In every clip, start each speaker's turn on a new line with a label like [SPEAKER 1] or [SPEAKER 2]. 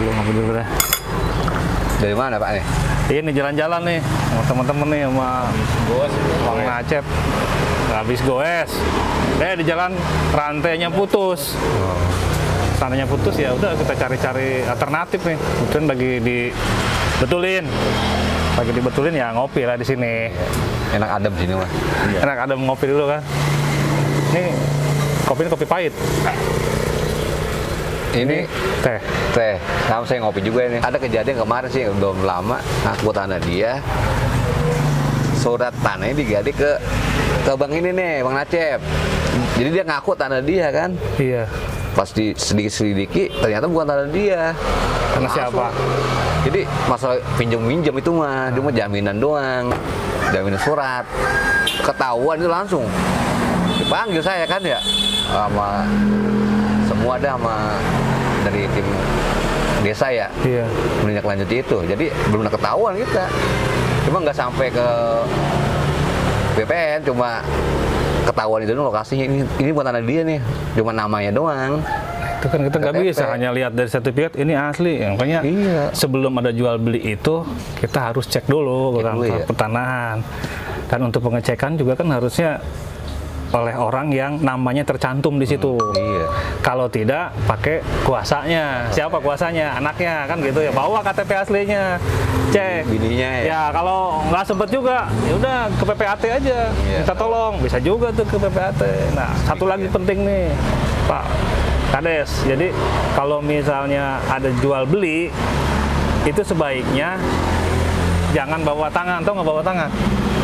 [SPEAKER 1] ngopi dulu dah.
[SPEAKER 2] Dari mana Pak nih?
[SPEAKER 1] Ini jalan-jalan nih sama teman-teman nih sama Bang Nacep. Habis goes. Di jalan rantainya putus. Rantainya putus ya udah kita cari-cari alternatif nih. Kemudian lagi dibetulin. Lagi dibetulin ya ngopi lah di sini.
[SPEAKER 2] Enak adem sini mah.
[SPEAKER 1] Enak adem ngopi dulu kan. Ini kopi pahit.
[SPEAKER 2] Ini
[SPEAKER 1] teh.
[SPEAKER 2] Sama saya ngopi juga ini. Ada kejadian kemarin sih belum lama, aku tanah dia. Surat tanahnya diganti ke Bang ini nih, Bang Nacep. Jadi dia ngaku tanah dia kan.
[SPEAKER 1] Iya.
[SPEAKER 2] Pas di selidiki ternyata bukan tanah dia.
[SPEAKER 1] Karena siapa?
[SPEAKER 2] Jadi masalah pinjam-minjam itu mah, cuma jaminan doang. Jaminan surat. Ketahuan itu langsung dipanggil saya kan ya. Sama semua ada sama dari tim desa ya.
[SPEAKER 1] Iya.
[SPEAKER 2] Menindaklanjuti itu. Jadi belum ada ketahuan kita. Cuma nggak sampai ke BPN, cuma ketahuan itu lokasinya ini bukan tanah dia nih, cuma namanya doang.
[SPEAKER 1] Itu kan kita nggak bisa hanya lihat dari sertifikat ini asli. Makanya sebelum ada jual beli itu kita harus cek dulu ke kantor pertanahan. Dan untuk pengecekan juga kan harusnya oleh orang yang namanya tercantum di situ. Kalau tidak pakai kuasanya. Siapa kuasanya? Anaknya kan gitu ya. Bawa KTP aslinya. Cek.
[SPEAKER 2] Bininya ya.
[SPEAKER 1] Ya kalau nggak sempet juga, ya udah ke PPAT aja. Minta tolong. Bisa juga tuh ke PPAT. Nah, satu lagi penting nih, Pak Kades. Jadi kalau misalnya ada jual beli, itu sebaiknya jangan bawa tangan. Tahu nggak bawa tangan?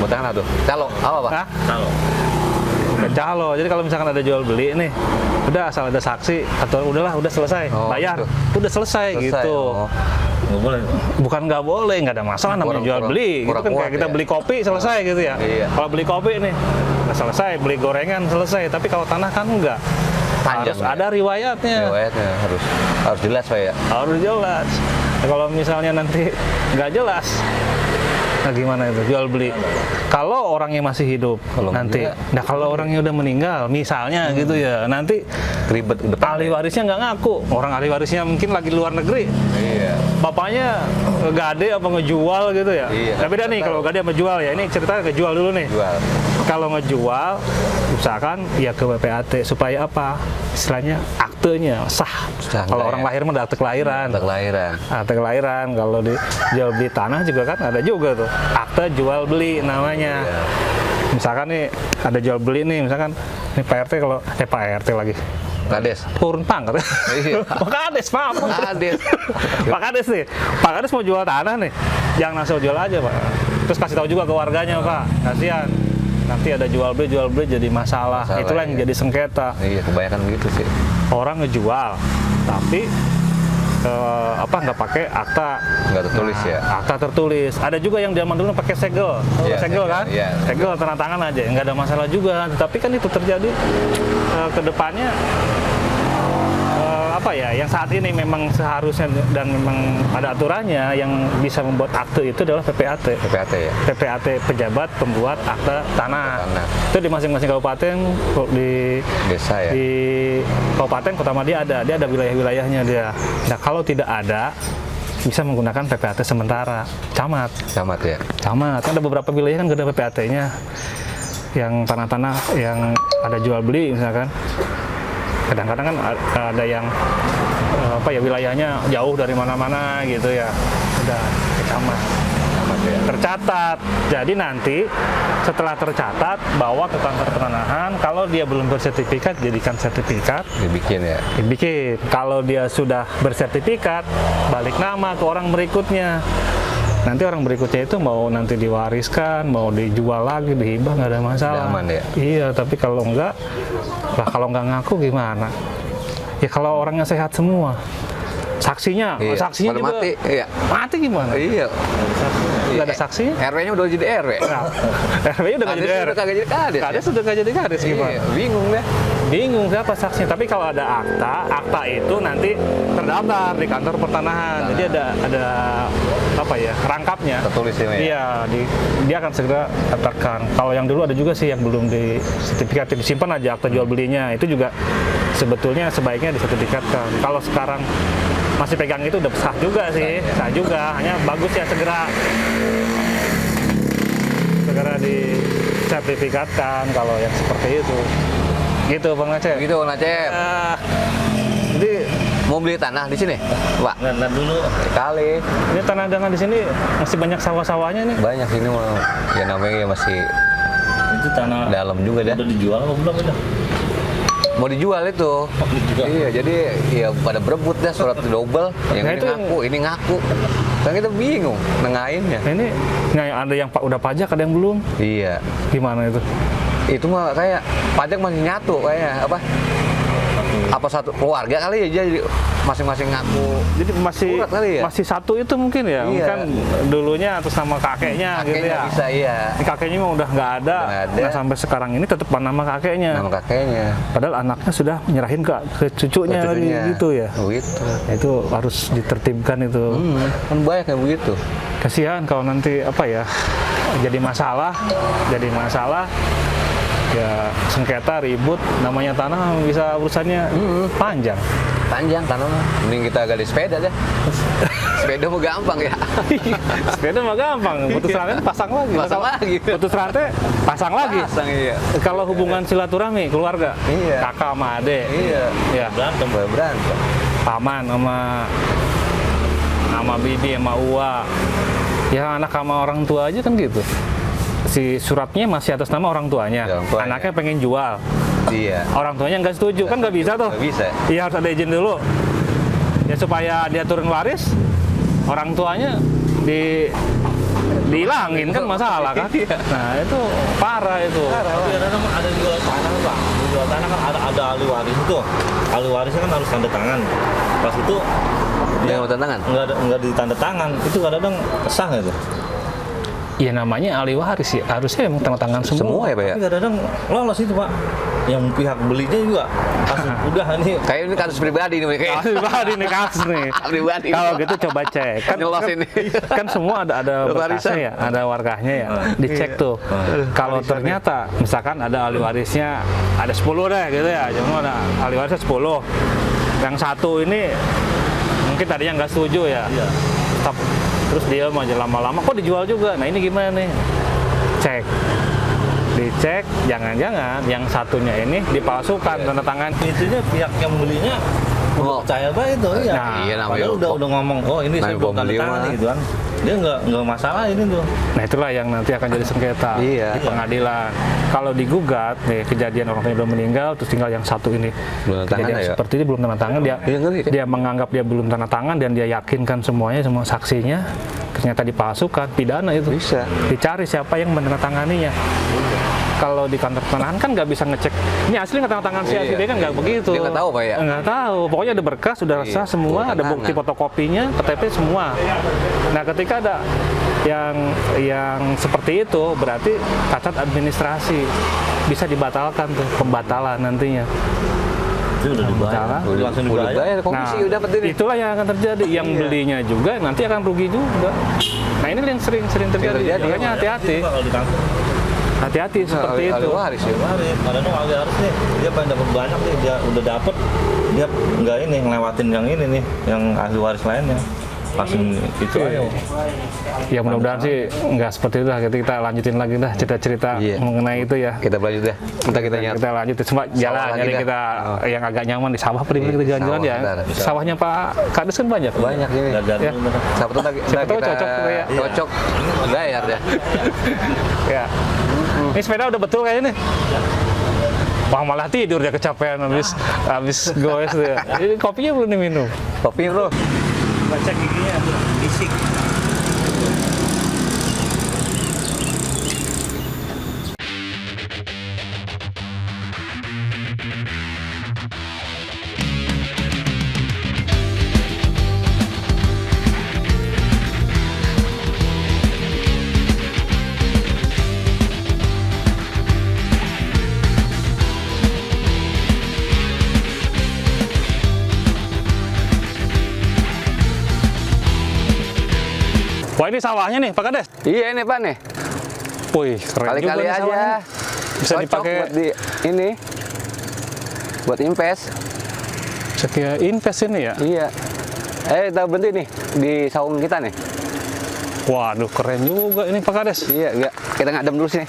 [SPEAKER 2] Bawa tangan tuh. Calo. Apa Pak?
[SPEAKER 1] Calo. Calo. Jadi kalau misalkan ada jual beli nih, udah asal ada saksi atau udah selesai, bayar, gitu. Udah selesai gitu.
[SPEAKER 2] Nggak boleh.
[SPEAKER 1] Bukan nggak boleh, nggak ada masalah namanya jual beli. Itu kan kayak kita beli kopi selesai gitu ya. Kalau beli kopi nih, udah selesai, beli gorengan selesai. Tapi kalau tanah kan enggak. Harus ada riwayatnya.
[SPEAKER 2] Riwayatnya harus jelas Pak ya.
[SPEAKER 1] Harus jelas. Nah, kalau misalnya nanti nggak jelas, nah gimana itu jual beli? Kalau orangnya masih hidup nanti, nah kalau orangnya udah meninggal, misalnya gitu ya, nanti
[SPEAKER 2] ribet.
[SPEAKER 1] Ahli warisnya nggak ngaku, orang ahli warisnya mungkin lagi luar negeri. Bapaknya gade apa ngejual gitu ya. Nah beda nih kalau gade sama jual ya. Ini cerita ngejual dulu nih. Kalau ngejual, usahakan ya ke PPAT supaya apa? Istilahnya aktenya sah. Kalau orang lahir mah akte kelahiran. Akte kelahiran. Kalau di jual beli tanah juga kan ada juga tuh akte jual beli namanya. Misalkan nih ada jual beli nih, misalkan ini Pak RT kalau Pak RT lagi.
[SPEAKER 2] Kades.
[SPEAKER 1] Turun pangkat. Pak Kades, maaf. Pak Kades nih. Pak Kades mau jual tanah nih. Jangan langsung jual aja, Pak. Terus kasih tahu juga ke warganya, Pak. Kasihan. Nanti ada jual beli jadi masalah. Itulah yang jadi sengketa.
[SPEAKER 2] Iya, kebanyakan begitu sih.
[SPEAKER 1] Orang ngejual, tapi nggak pakai akta.
[SPEAKER 2] Nggak tertulis ya.
[SPEAKER 1] Akta tertulis. Ada juga yang zaman dulu pakai segel. Segel kan? Segel tanda tangan aja, nggak ada masalah juga. Tapi kan itu terjadi ke depannya yang saat ini memang seharusnya dan memang ada aturannya yang bisa membuat akte itu adalah PPAT.
[SPEAKER 2] PPAT ya.
[SPEAKER 1] PPAT pejabat pembuat akte tanah. Itu di masing-masing kabupaten, di
[SPEAKER 2] desa ya.
[SPEAKER 1] Di kabupaten Kota Madia dia ada wilayah-wilayahnya dia. Nah, kalau tidak ada bisa menggunakan PPAT sementara. Camat ya. Camat. Kan ada beberapa wilayah kan nggak ada PPAT-nya. Yang tanah-tanah yang ada jual beli misalkan. Kadang-kadang kan ada yang wilayahnya jauh dari mana-mana gitu ya, udah ke camat ya. Tercatat. Jadi nanti setelah tercatat bawa ke kantor pertanahan. Kalau dia belum bersertifikat, jadikan sertifikat. Dibikin. Kalau dia sudah bersertifikat, balik nama ke orang berikutnya. Nanti orang berikutnya itu mau nanti diwariskan, mau dijual lagi, dihibah, nggak ada masalah.
[SPEAKER 2] Aman ya?
[SPEAKER 1] Iya, tapi kalau nggak ngaku gimana? Ya kalau orangnya sehat semua, saksinya juga mati gimana?
[SPEAKER 2] Iya.
[SPEAKER 1] Nggak ada saksi?
[SPEAKER 2] RW-nya udah jadi RW.
[SPEAKER 1] RW-nya udah nggak jadi RW. Kades sudah nggak jadi kades gimana?
[SPEAKER 2] Bingung deh.
[SPEAKER 1] Bingung siapa saksinya. Tapi kalau ada akta itu nanti terdaftar di kantor pertanahan. Jadi ada rangkapnya.
[SPEAKER 2] Tertulis ini.
[SPEAKER 1] Iya, dia akan segera katakan. Kalau yang dulu ada juga sih yang belum di sertifikat, disimpan aja akta jual belinya. Itu juga sebetulnya sebaiknya disertifikatkan. Kalau sekarang masih pegang itu udah sah juga sih, sah juga. Hanya bagus ya segera disertifikatkan kalau yang seperti itu. Gitu Bang Acep.
[SPEAKER 2] Gitu Bang Acep. Jadi mau beli tanah di sini, Pak?
[SPEAKER 3] Nggak dulu.
[SPEAKER 2] Kali.
[SPEAKER 1] Ini tanah di sini masih banyak sawah-sawahnya nih.
[SPEAKER 2] Banyak sini mah. Ya namanya ya masih
[SPEAKER 3] Itu tanah
[SPEAKER 2] dalam juga dah.
[SPEAKER 3] udah dijual apa belum itu?
[SPEAKER 2] Mau dijual itu. Iya, jadi ya pada berebut dah surat double. Yang
[SPEAKER 1] Nah,
[SPEAKER 2] ini
[SPEAKER 1] itu
[SPEAKER 2] ngaku, ini ngaku. Kan kita bingung nengahinnya.
[SPEAKER 1] Nah, ini ada yang udah pajak, ada yang belum.
[SPEAKER 2] Iya.
[SPEAKER 1] Gimana itu?
[SPEAKER 2] Itu mah kayak pajak masih nyatu kayaknya apa satu keluarga kali ya, jadi masing-masing ngaku.
[SPEAKER 1] Jadi
[SPEAKER 2] Surat kali ya?
[SPEAKER 1] masih satu itu mungkin ya.
[SPEAKER 2] Iya.
[SPEAKER 1] Mungkin dulunya atas nama kakeknya, gitu
[SPEAKER 2] Kakeknya
[SPEAKER 1] ya.
[SPEAKER 2] bisa, iya.
[SPEAKER 1] Ini kakeknya mah udah nggak ada.
[SPEAKER 2] Udah nggak ada.
[SPEAKER 1] Nah, sampai sekarang ini tetap nama kakeknya.
[SPEAKER 2] Nama kakeknya.
[SPEAKER 1] Padahal anaknya sudah menyerahin ke cucunya lagi gitu ya.
[SPEAKER 2] Begitu.
[SPEAKER 1] Itu harus ditertibkan itu.
[SPEAKER 2] Kan banyak yang begitu.
[SPEAKER 1] Kasihan kalau nanti jadi masalah ya, sengketa, ribut, namanya tanah bisa urusannya panjang.
[SPEAKER 2] Panjang tanah mah. Mending kita gali sepeda deh. Sepeda mah gampang ya.
[SPEAKER 1] Sepeda mah gampang, putus rantai pasang lagi.
[SPEAKER 2] Pasang lagi.
[SPEAKER 1] Putus rantai pasang lagi.
[SPEAKER 2] Pasang, iya.
[SPEAKER 1] Kalau hubungan silaturahmi keluarga,
[SPEAKER 2] Iya.
[SPEAKER 1] kakak sama adik,
[SPEAKER 2] Iya.
[SPEAKER 1] ya,
[SPEAKER 2] Berantem.
[SPEAKER 1] paman sama bibi sama uwa, ya anak sama orang tua aja kan gitu. Si suratnya masih atas nama orang tuanya,
[SPEAKER 2] Ya, orang tuanya.
[SPEAKER 1] anaknya pengen jual,
[SPEAKER 2] Iya.
[SPEAKER 1] orang tuanya nggak setuju, kan nggak bisa tuh.
[SPEAKER 2] Nggak bisa.
[SPEAKER 1] Iya, harus ada izin dulu. Ya supaya dia turun waris, orang tuanya dihilangin kan masalah kan.
[SPEAKER 2] Iya.
[SPEAKER 1] Nah itu parah itu.
[SPEAKER 3] Tapi kadang ada jual tanah Pak. Jual tanah kan ada ahli waris itu. Ahli warisnya kan harus tanda tangan. Pas itu
[SPEAKER 2] Dia mau tantangan?
[SPEAKER 3] nggak ditanda tangan. Itu kadang sah nggak tuh?
[SPEAKER 1] Ya namanya ahli waris ya, harusnya emang tanda tangan semua.
[SPEAKER 2] Semua ya Pak ya?
[SPEAKER 3] Tapi kadang lolos itu Pak. Yang pihak belinya juga udah nih.
[SPEAKER 2] Kayak ini kasus pribadi nih. Kayak.
[SPEAKER 1] Ahli pribadi nih kasus nih.
[SPEAKER 2] Pribadi.
[SPEAKER 1] Kalau gitu coba cek.
[SPEAKER 2] Nyelos ini.
[SPEAKER 1] Kan semua ada berkasnya ya, ada warganya ya. Dicek tuh. Kalau ternyata misalkan ada ahli warisnya ada 10 deh gitu ya. Cuma ada ahli warisnya 10. Yang satu ini mungkin tadinya nggak setuju ya. Terus dia mau aja lama-lama kok dijual juga. Nah ini gimana nih? Cek. Dicek, jangan-jangan yang satunya ini dipalsukan tanda tangan.
[SPEAKER 3] Intinya pihak yang belinya
[SPEAKER 2] Oh.
[SPEAKER 3] percaya banget itu ya.
[SPEAKER 1] Nah,
[SPEAKER 2] iya, namanya
[SPEAKER 3] Padahal udah ngomong, oh ini saya
[SPEAKER 2] namanya
[SPEAKER 3] belum tanda
[SPEAKER 2] pembeli
[SPEAKER 3] tangan
[SPEAKER 2] mah.
[SPEAKER 3] nih, gitu kan. Dia nggak masalah ini tuh.
[SPEAKER 1] Nah itulah yang nanti akan jadi sengketa
[SPEAKER 2] Iya.
[SPEAKER 1] di pengadilan. Kalau digugat, nih kejadian orang tuanya belum meninggal, terus tinggal yang satu ini
[SPEAKER 2] Belum tanda tangan
[SPEAKER 1] kejadian
[SPEAKER 2] ya?
[SPEAKER 1] seperti ini belum tanda tangan, dia
[SPEAKER 2] Iya, ngeri.
[SPEAKER 1] dia menganggap dia belum tanda tangan dan dia yakinkan semuanya, semua saksinya ternyata dipalsukan, pidana itu.
[SPEAKER 2] Bisa.
[SPEAKER 1] Dicari siapa yang menandatanganinya. Kalau di kantor penahan kan nggak bisa ngecek ini asli nggak tanda tangan si asli,
[SPEAKER 2] Iya.
[SPEAKER 1] dia kan nggak begitu.
[SPEAKER 2] Dia nggak tahu Pak ya?
[SPEAKER 1] Nggak tahu, pokoknya ada berkas, sudah
[SPEAKER 2] Iya,
[SPEAKER 1] resah semua,
[SPEAKER 2] tanda
[SPEAKER 1] ada bukti
[SPEAKER 2] tangan.
[SPEAKER 1] fotokopinya, KTP semua. Nah ketika ada yang seperti itu berarti cacat administrasi, bisa dibatalkan tuh, pembatalan nantinya.
[SPEAKER 3] Itu udah dibayar.
[SPEAKER 1] Salah.
[SPEAKER 3] Langsung
[SPEAKER 2] Udah
[SPEAKER 3] dibayar.
[SPEAKER 2] bayar komisi
[SPEAKER 1] Nah,
[SPEAKER 2] udah dapat ini.
[SPEAKER 1] itulah yang akan terjadi. Yang
[SPEAKER 2] Iya.
[SPEAKER 1] belinya juga nanti akan rugi juga. Nah ini yang sering terjadi.
[SPEAKER 2] terjadi.
[SPEAKER 1] Makanya hati-hati,
[SPEAKER 3] Jadi, Pak, kalau di kantor
[SPEAKER 1] hati-hati seperti
[SPEAKER 2] Ahli
[SPEAKER 1] itu.
[SPEAKER 2] waris ya.
[SPEAKER 3] waris, kadang ahli waris nih, dia pengen dapat banyak nih, dia udah dapet, dia nggak ini ngelewatin yang ini nih, yang ahli waris lainnya. Langsung itu aja.
[SPEAKER 1] Ya mudah-mudahan sih nggak seperti itu lah. Kita lanjutin lagi dah cerita-cerita
[SPEAKER 2] Iya.
[SPEAKER 1] mengenai itu ya.
[SPEAKER 2] Kita lanjut deh. Entar kita nyari.
[SPEAKER 1] Kita lanjut semua jalan
[SPEAKER 2] lagi
[SPEAKER 1] jadi
[SPEAKER 2] dah.
[SPEAKER 1] kita
[SPEAKER 2] Oh.
[SPEAKER 1] yang agak nyaman di sawah pribadi kita jalan-jalan
[SPEAKER 2] Sawah,
[SPEAKER 1] ya.
[SPEAKER 2] bentar.
[SPEAKER 1] Sawahnya Pak Kades kan banyak.
[SPEAKER 2] Banyak ini.
[SPEAKER 3] Dadan
[SPEAKER 1] Ya.
[SPEAKER 3] dulu, bener.
[SPEAKER 2] Siapa tahu
[SPEAKER 1] Siapa tahu cocok, ya.
[SPEAKER 2] Cocok. Bayar deh.
[SPEAKER 1] Ya. Ini sepeda udah betul kayaknya nih. Wah malah tidur dia kecapean habis goes tuh ya. Ini kopinya belum diminum.
[SPEAKER 2] Kopi bro.
[SPEAKER 3] Baca giginya, bisik.
[SPEAKER 1] Wah ini sawahnya nih Pak Kades.
[SPEAKER 2] Iya ini Pak nih.
[SPEAKER 1] Wih keren juga
[SPEAKER 2] Kali-kali
[SPEAKER 1] nih
[SPEAKER 2] aja.
[SPEAKER 1] sawahnya. Bisa
[SPEAKER 2] Cocok
[SPEAKER 1] dipakai
[SPEAKER 2] buat di ini. Buat invest.
[SPEAKER 1] sekian invest ini ya.
[SPEAKER 2] Iya. Kita berhenti nih di saung kita nih.
[SPEAKER 1] Waduh, keren juga ini Pak Kades.
[SPEAKER 2] Iya, kita ngadem dulu sini.